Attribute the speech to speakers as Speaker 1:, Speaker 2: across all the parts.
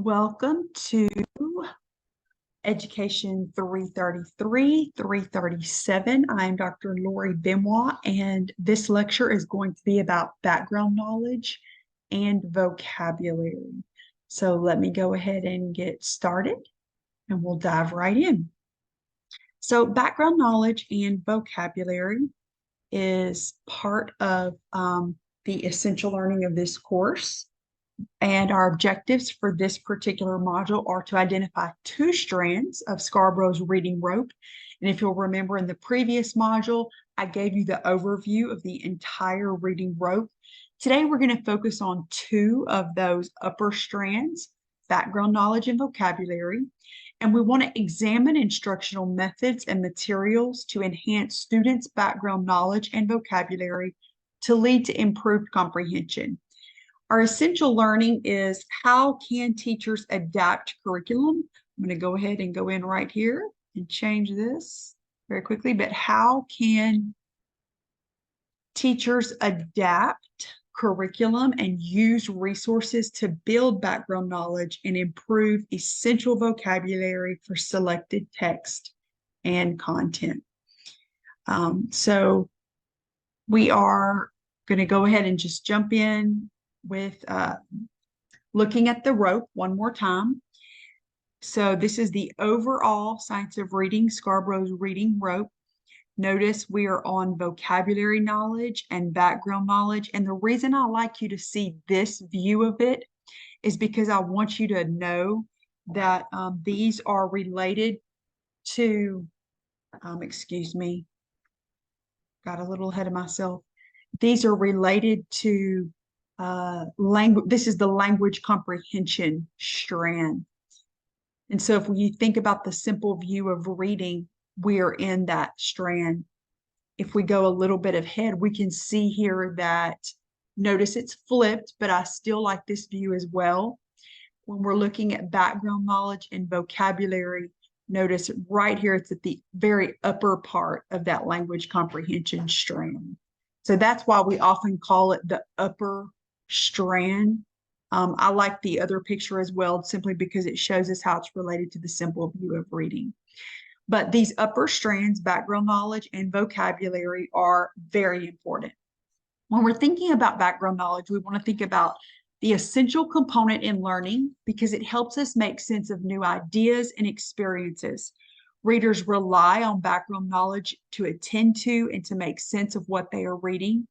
Speaker 1: Welcome to Education 333, 337. I'm Dr. Lori Benoit, and this lecture is going to be about background knowledge and vocabulary. So let me go ahead and get started, and we'll dive right in. So background knowledge and vocabulary is part of the essential learning of this course. And our objectives for this particular module are to identify two strands of Scarborough's reading rope. And if you'll remember in the previous module, I gave you the overview of the entire reading rope. Today, we're going to focus on two of those upper strands, background knowledge and vocabulary. And we want to examine instructional methods and materials to enhance students' background knowledge and vocabulary to lead to improved comprehension. Our essential learning is how can teachers adapt curriculum? I'm going to go ahead and go in right here and change this very quickly, but how can teachers adapt curriculum and use resources to build background knowledge and improve essential vocabulary for selected text and content? So we are going to go ahead and just jump in with looking at the rope one more time. So this is the overall Science of Reading, Scarborough's reading rope. Notice we are on vocabulary knowledge and background knowledge. And the reason I like you to see this view of it is because I want you to know that these are related to, excuse me, got a little ahead of myself. These are related to language. This is the language comprehension strand. And so if you think about the simple view of reading, we are in that strand. If we go a little bit ahead, we can see here that, notice it's flipped, but I still like this view as well. When we're looking at background knowledge and vocabulary, notice right here, it's at the very upper part of that language comprehension strand. So that's why we often call it the upper strand. I like the other picture as well, simply because it shows us how it's related to the simple view of reading. But these upper strands, background knowledge and vocabulary, are very important. When we're thinking about background knowledge, we want to think about the essential component in learning because it helps us make sense of new ideas and experiences. Readers rely on background knowledge to attend to and to make sense of what they are reading.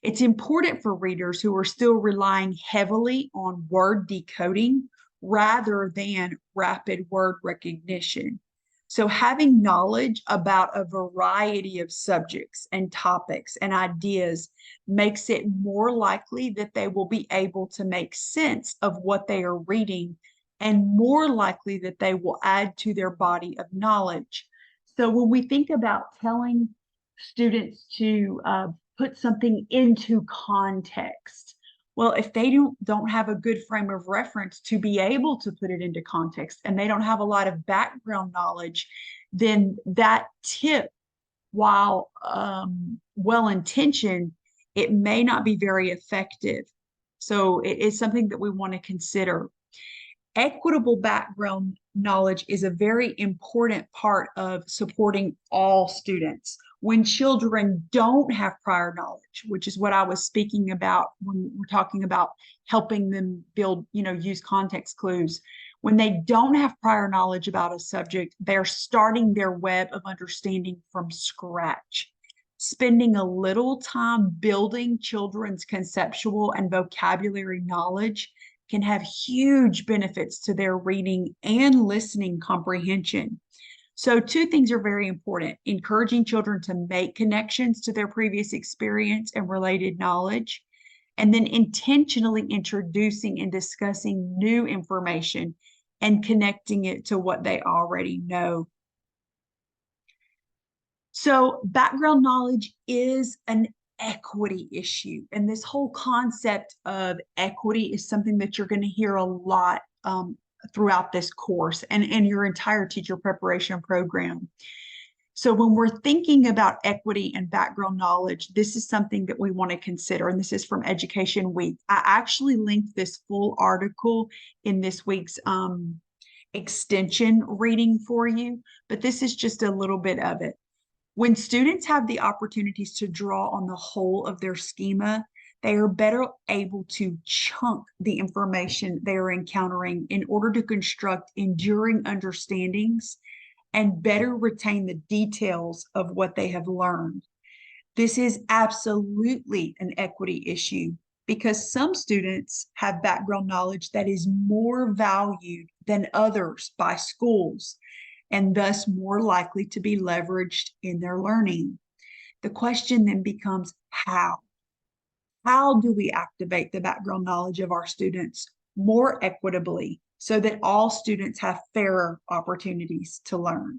Speaker 1: It's important for readers who are still relying heavily on word decoding rather than rapid word recognition. So having knowledge about a variety of subjects and topics and ideas makes it more likely that they will be able to make sense of what they are reading and more likely that they will add to their body of knowledge. So when we think about telling students to put something into context, well, if they don't have a good frame of reference to be able to put it into context and they don't have a lot of background knowledge, then that tip, while well-intentioned, it may not be very effective. So it is something that we want to consider. Equitable background knowledge is a very important part of supporting all students. When children don't have prior knowledge, which is what I was speaking about when we're talking about helping them build, use context clues. When they don't have prior knowledge about a subject, they're starting their web of understanding from scratch. Spending a little time building children's conceptual and vocabulary knowledge can have huge benefits to their reading and listening comprehension. So two things are very important: encouraging children to make connections to their previous experience and related knowledge, and then intentionally introducing and discussing new information and connecting it to what they already know. So background knowledge is an equity issue. And this whole concept of equity is something that you're going to hear a lot throughout this course and your entire teacher preparation program. So when we're thinking about equity and background knowledge, this is something that we want to consider. And this is from Education Week. I actually linked this full article in this week's extension reading for you, but this is just a little bit of it. When students have the opportunities to draw on the whole of their schema, they are better able to chunk the information they are encountering in order to construct enduring understandings and better retain the details of what they have learned. This is absolutely an equity issue because some students have background knowledge that is more valued than others by schools and thus more likely to be leveraged in their learning. The question then becomes how? How do we activate the background knowledge of our students more equitably so that all students have fairer opportunities to learn?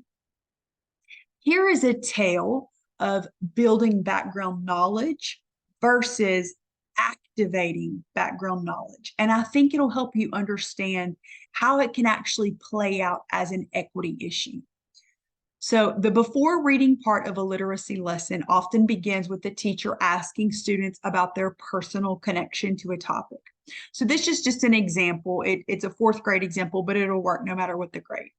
Speaker 1: Here is a tale of building background knowledge versus activating background knowledge. And I think it'll help you understand how it can actually play out as an equity issue. So the before reading part of a literacy lesson often begins with the teacher asking students about their personal connection to a topic. So this is just an example. It's a fourth grade example, but it'll work no matter what the grade.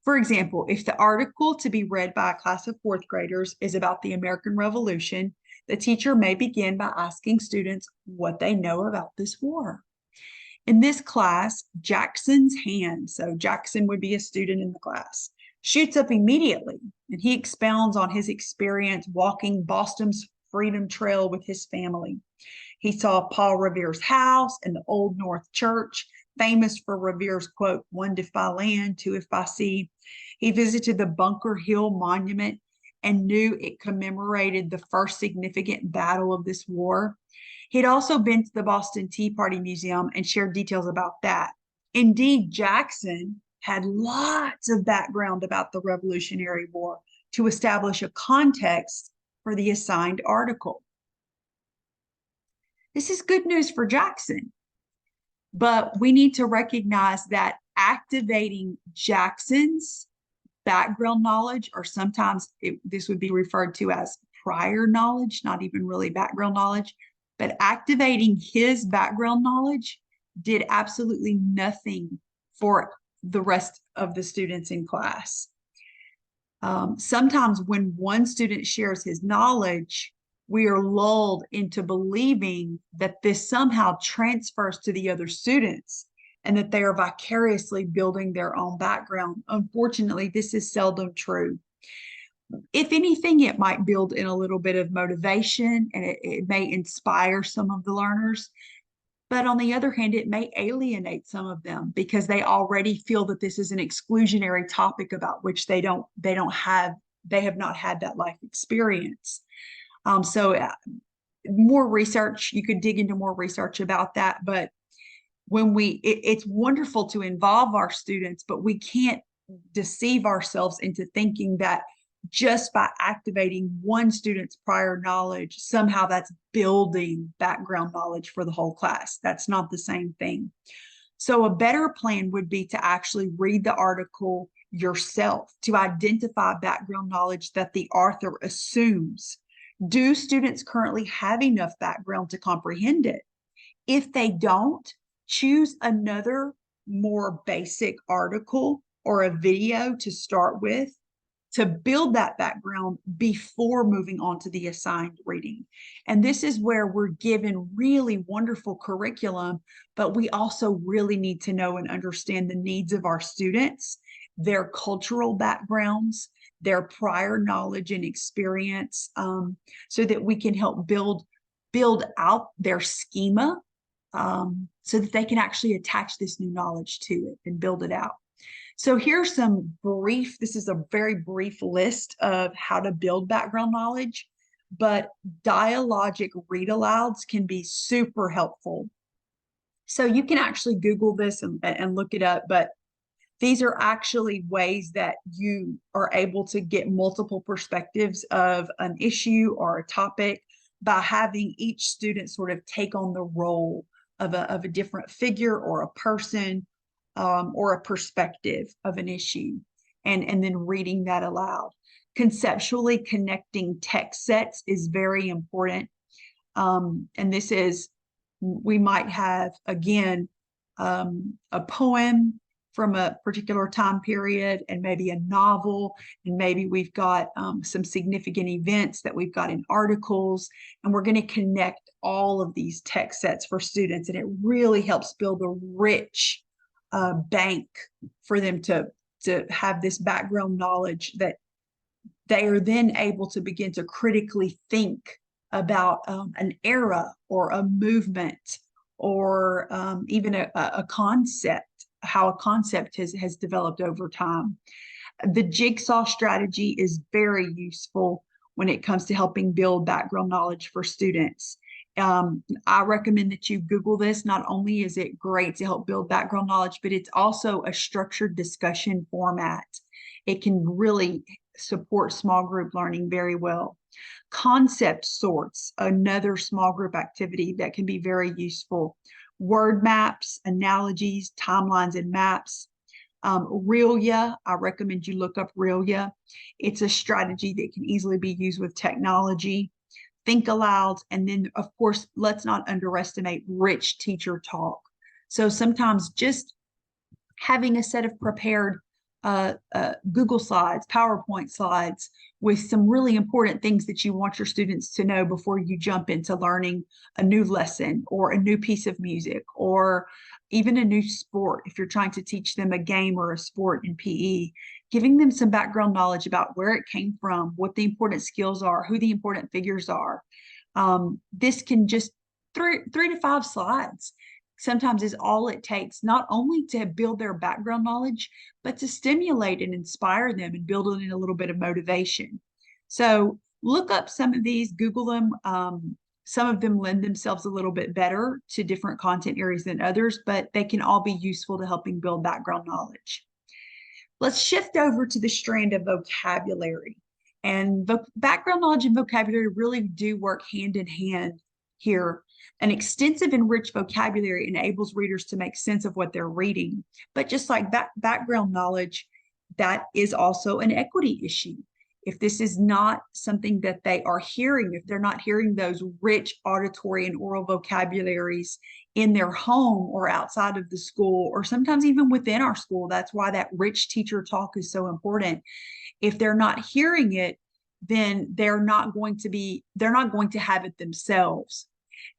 Speaker 1: For example, if the article to be read by a class of fourth graders is about the American Revolution, the teacher may begin by asking students what they know about this war. In this class, Jackson's hand, so Jackson would be a student in the class, shoots up immediately, and he expounds on his experience walking Boston's Freedom Trail with his family. He saw Paul Revere's house and the Old North Church, famous for Revere's quote, "One if by land, two if by sea." He visited the Bunker Hill Monument and knew it commemorated the first significant battle of this war. He'd also been to the Boston Tea Party Museum and shared details about that. Indeed, Jackson had lots of background about the Revolutionary War to establish a context for the assigned article. This is good news for Jackson, but we need to recognize that activating Jackson's background knowledge, or sometimes this would be referred to as prior knowledge, not even really background knowledge, but activating his background knowledge did absolutely nothing for the rest of the students in class. Sometimes when one student shares his knowledge, we are lulled into believing that this somehow transfers to the other students and that they are vicariously building their own background. Unfortunately, this is seldom true. If anything, it might build in a little bit of motivation and it may inspire some of the learners. But on the other hand, it may alienate some of them because they already feel that this is an exclusionary topic about which they have not had that life experience. More research, you could dig into more research about that. But when it's wonderful to involve our students, but we can't deceive ourselves into thinking that just by activating one student's prior knowledge, somehow that's building background knowledge for the whole class. That's not the same thing. So a better plan would be to actually read the article yourself to identify background knowledge that the author assumes. Do students currently have enough background to comprehend it? If they don't, choose another more basic article or a video to start with to build that background before moving on to the assigned reading. And this is where we're given really wonderful curriculum, but we also really need to know and understand the needs of our students, their cultural backgrounds, their prior knowledge and experience, so that we can help build out their schema so that they can actually attach this new knowledge to it and build it out. So here's this is a very brief list of how to build background knowledge, but dialogic read alouds can be super helpful. So you can actually Google this and look it up, but these are actually ways that you are able to get multiple perspectives of an issue or a topic by having each student sort of take on the role of a different figure or a person or a perspective of an issue, and then reading that aloud. Conceptually connecting text sets is very important. And this is, we might have, again, a poem from a particular time period, and maybe a novel, and maybe we've got some significant events that we've got in articles, and we're going to connect all of these text sets for students, and it really helps build a rich bank for them to have this background knowledge that they are then able to begin to critically think about an era or a movement, or even a concept, how a concept has developed over time. The jigsaw strategy is very useful when it comes to helping build background knowledge for students. I recommend that you Google this. Not only is it great to help build background knowledge, but it's also a structured discussion format. It can really support small group learning very well. Concept sorts, another small group activity that can be very useful. Word maps, analogies, timelines, and maps. Realia, I recommend you look up Realia. It's a strategy that can easily be used with technology. Think aloud, and then, of course, let's not underestimate rich teacher talk. So sometimes just having a set of prepared Google slides, PowerPoint slides with some really important things that you want your students to know before you jump into learning a new lesson or a new piece of music, or even a new sport. If you're trying to teach them a game or a sport in PE, giving them some background knowledge about where it came from, what the important skills are, who the important figures are. This can just three to 5 slides sometimes is all it takes, not only to build their background knowledge, but to stimulate and inspire them and build in a little bit of motivation. So look up some of these, Google them. Some of them lend themselves a little bit better to different content areas than others, but they can all be useful to helping build background knowledge. Let's shift over to the strand of vocabulary. And background knowledge and vocabulary really do work hand in hand here. An extensive and rich vocabulary enables readers to make sense of what they're reading. But just like background knowledge, that is also an equity issue. If this is not something that they are hearing, if they're not hearing those rich auditory and oral vocabularies in their home or outside of the school, or sometimes even within our school, that's why that rich teacher talk is so important. If they're not hearing it, then they're not going to have it themselves.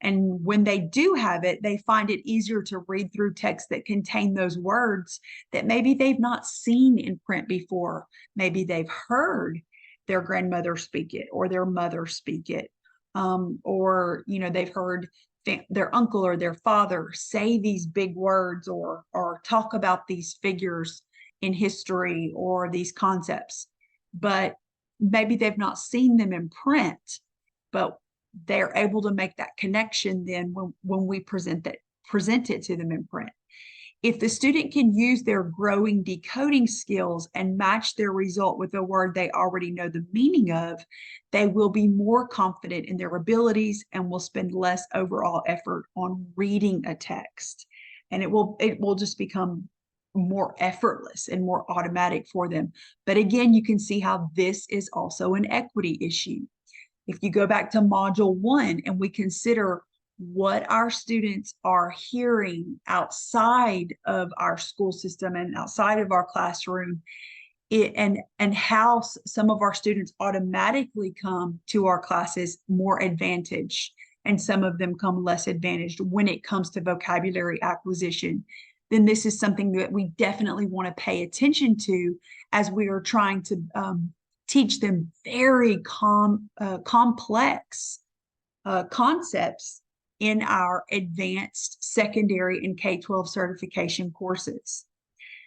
Speaker 1: And when they do have it, they find it easier to read through texts that contain those words that maybe they've not seen in print before. Maybe they've heard their grandmother speak it or their mother speak it. Or, they've heard their uncle or their father say these big words or talk about these figures in history or these concepts. But maybe they've not seen them in print, but they're able to make that connection then when we present it to them in print. If the student can use their growing decoding skills and match their result with a word they already know the meaning of, they will be more confident in their abilities and will spend less overall effort on reading a text. And it will just become more effortless and more automatic for them. But again, you can see how this is also an equity issue. If you go back to Module 1 and we consider what our students are hearing outside of our school system and outside of our classroom, and how some of our students automatically come to our classes more advantaged and some of them come less advantaged when it comes to vocabulary acquisition, then this is something that we definitely want to pay attention to as we are trying to teach them very complex concepts in our advanced secondary and K-12 certification courses.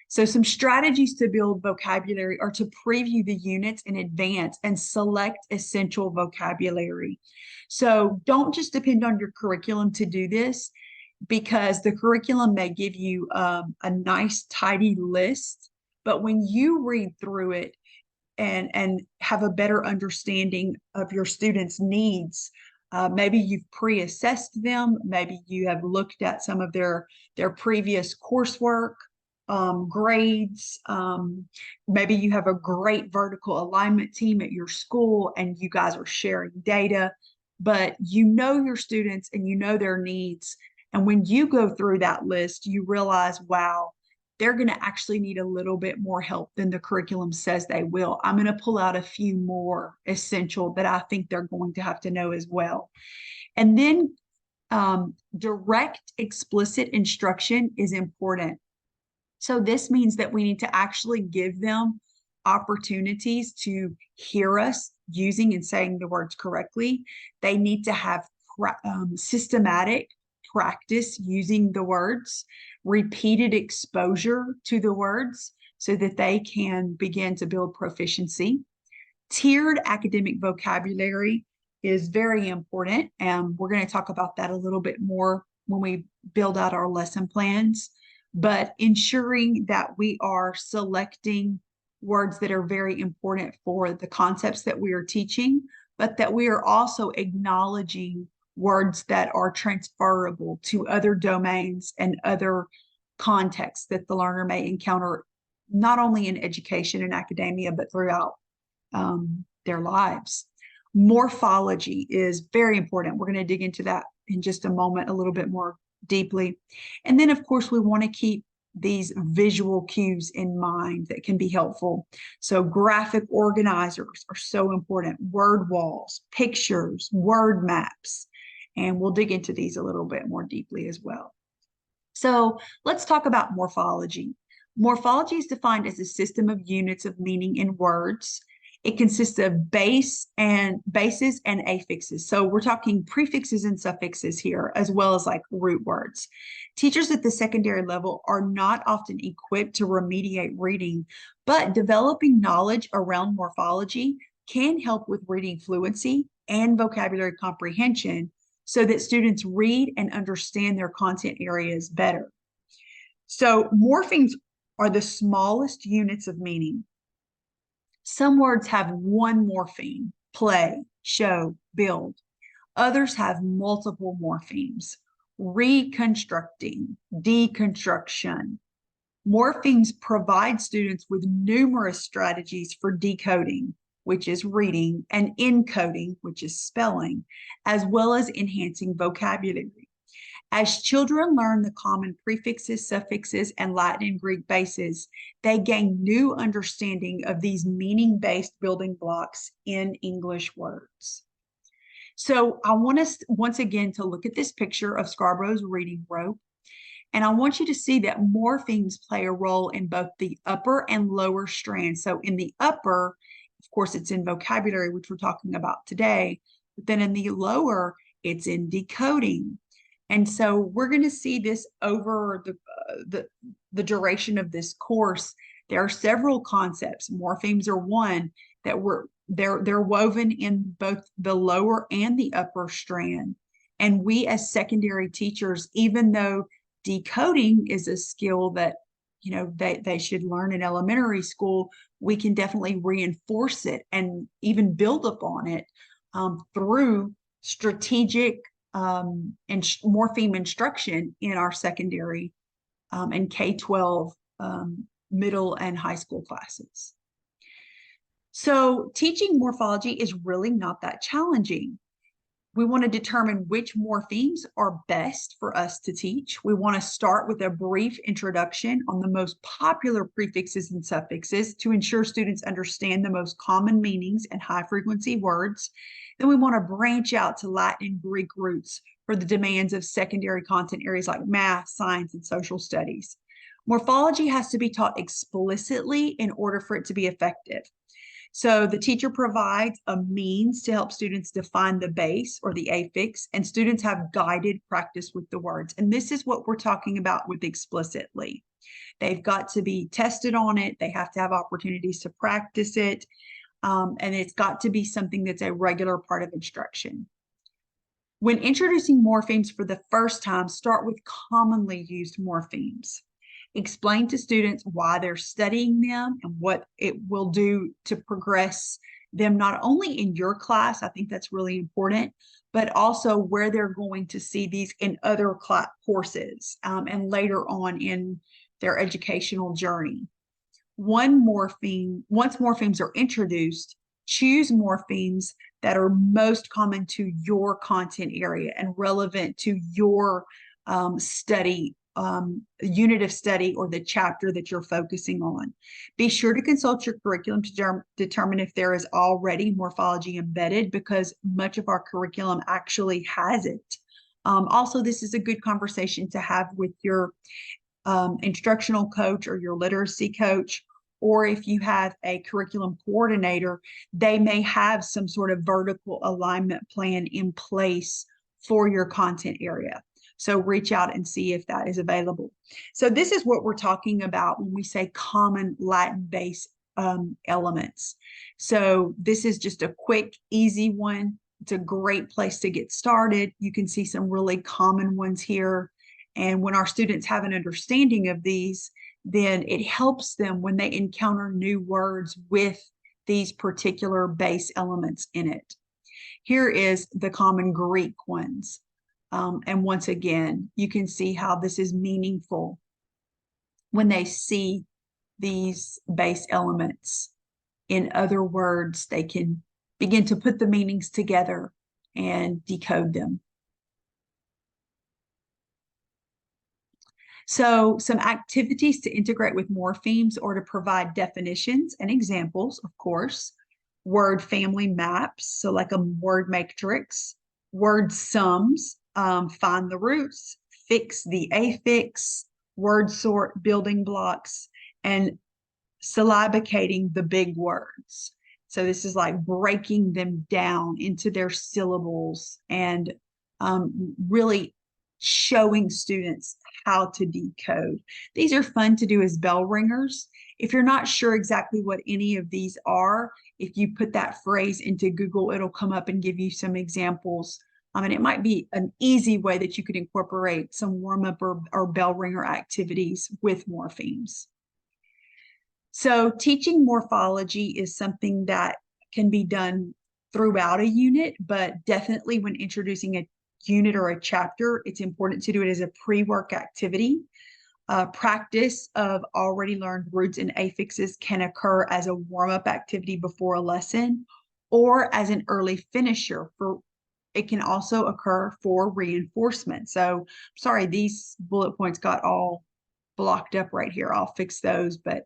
Speaker 1: So some strategies to build vocabulary are to preview the units in advance and select essential vocabulary. So don't just depend on your curriculum to do this, because the curriculum may give you a nice, tidy list, but when you read through it and have a better understanding of your students' needs, maybe you've pre-assessed them, maybe you have looked at some of their previous coursework, grades. Maybe you have a great vertical alignment team at your school and you guys are sharing data, but you know your students and you know their needs. And when you go through that list, you realize, wow, they're going to actually need a little bit more help than the curriculum says they will. I'm going to pull out a few more essential that I think they're going to have to know as well. And then direct, explicit instruction is important. So this means that we need to actually give them opportunities to hear us using and saying the words correctly. They need to have systematic practice using the words, repeated exposure to the words so that they can begin to build proficiency. Tiered academic vocabulary is very important, and we're going to talk about that a little bit more when we build out our lesson plans. But ensuring that we are selecting words that are very important for the concepts that we are teaching, but that we are also acknowledging words that are transferable to other domains and other contexts that the learner may encounter, not only in education and academia, but throughout their lives. Morphology is very important. We're going to dig into that in just a moment, a little bit more deeply. And then, of course, we want to keep these visual cues in mind that can be helpful. So graphic organizers are so important. Word walls, pictures, word maps, and we'll dig into these a little bit more deeply as well. So let's talk about morphology. Morphology is defined as a system of units of meaning in words. It consists of bases and affixes. So we're talking prefixes and suffixes here, as well as like root words. Teachers at the secondary level are not often equipped to remediate reading, but developing knowledge around morphology can help with reading fluency and vocabulary comprehension so that students read and understand their content areas better. So morphemes are the smallest units of meaning. Some words have one morpheme: play, show, build. Others have multiple morphemes: reconstructing, deconstruction. Morphemes provide students with numerous strategies for decoding, which is reading, and encoding, which is spelling, as well as enhancing vocabulary. As children learn the common prefixes, suffixes, and Latin and Greek bases, they gain new understanding of these meaning-based building blocks in English words. So I want us once again to look at this picture of Scarborough's reading rope, and I want you to see that morphemes play a role in both the upper and lower strands. So in the upper, of course, it's in vocabulary, which we're talking about today, but then in the lower, it's in decoding. And so we're going to see this over the duration of this course. There are several concepts. Morphemes are one that they're woven in both the lower and the upper strand. And we as secondary teachers, even though decoding is a skill that they should learn in elementary school, we can definitely reinforce it and even build upon it through strategic and morpheme instruction in our secondary and K-12 middle and high school classes. So teaching morphology is really not that challenging. We want to determine which morphemes are best for us to teach. We want to start with a brief introduction on the most popular prefixes and suffixes to ensure students understand the most common meanings and high-frequency words. Then we want to branch out to Latin and Greek roots for the demands of secondary content areas like math, science, and social studies. Morphology has to be taught explicitly in order for it to be effective. So the teacher provides a means to help students define the base or the affix, and students have guided practice with the words. And this is what we're talking about with explicitly. They've got to be tested on it. They have to have opportunities to practice it. And it's got to be something that's a regular part of instruction. When introducing morphemes for the first time, start with commonly used morphemes. Explain to students why they're studying them and what it will do to progress them not only in your class, I think that's really important, but also where they're going to see these in other courses and later on in their educational journey. Once morphemes are introduced, choose morphemes that are most common to your content area and relevant to your study, unit of study, or the chapter that you're focusing on. Be sure to consult your curriculum to determine if there is already morphology embedded, because much of our curriculum actually has it. Also, this is a good conversation to have with your instructional coach or your literacy coach, or if you have a curriculum coordinator, they may have some sort of vertical alignment plan in place for your content area. So reach out and see if that is available. So this is what we're talking about when we say common Latin-based elements. So this is just a quick, easy one. It's a great place to get started. You can see some really common ones here. And when our students have an understanding of these, then it helps them when they encounter new words with these particular base elements in it. Here is the common Greek ones. And once again, you can see how this is meaningful when they see these base elements in other words. They can begin to put the meanings together and decode them. So some activities to integrate with morphemes or to provide definitions and examples, of course, word family maps, so like a word matrix, word sums, find the roots, fix the affix, word sort building blocks, and syllabicating the big words. So this is like breaking them down into their syllables and really showing students how to decode. These are fun to do as bell ringers. If you're not sure exactly what any of these are, if you put that phrase into Google, it'll come up and give you some examples. And it might be an easy way that you could incorporate some warm-up or bell ringer activities with morphemes. So teaching morphology is something that can be done throughout a unit, but definitely when introducing a unit or a chapter, it's important to do it as a pre-work activity. Practice of already learned roots and affixes can occur as a warm-up activity before a lesson or as an early finisher. It can also occur for reinforcement. So sorry, these bullet points got all blocked up right here. I'll fix those, but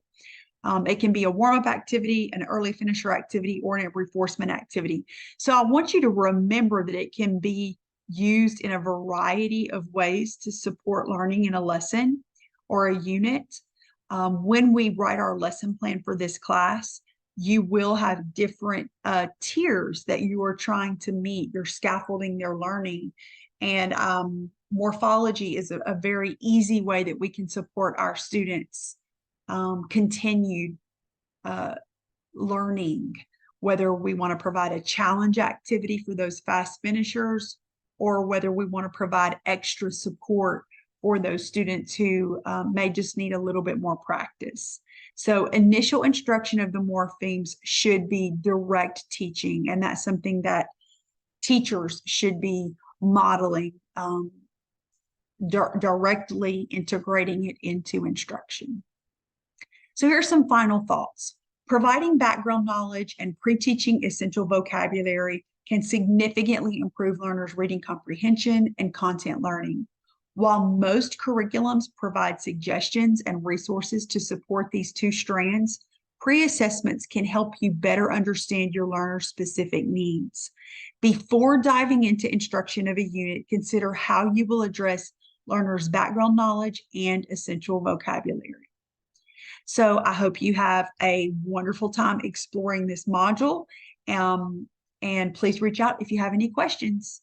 Speaker 1: it can be a warm-up activity, an early finisher activity, or a reinforcement activity. So I want you to remember that it can be used in a variety of ways to support learning in a lesson or a unit. When we write our lesson plan for this class, you will have different tiers that you are trying to meet. You're scaffolding their learning. And morphology is a very easy way that we can support our students' continued learning, whether we want to provide a challenge activity for those fast finishers, or whether we want to provide extra support for those students who may just need a little bit more practice. So initial instruction of the morphemes should be direct teaching, and that's something that teachers should be modeling, directly integrating it into instruction. So here's some final thoughts. Providing background knowledge and pre-teaching essential vocabulary can significantly improve learners' reading comprehension and content learning. While most curriculums provide suggestions and resources to support these two strands, pre-assessments can help you better understand your learner's specific needs. Before diving into instruction of a unit, consider how you will address learners' background knowledge and essential vocabulary. So I hope you have a wonderful time exploring this module, and please reach out if you have any questions.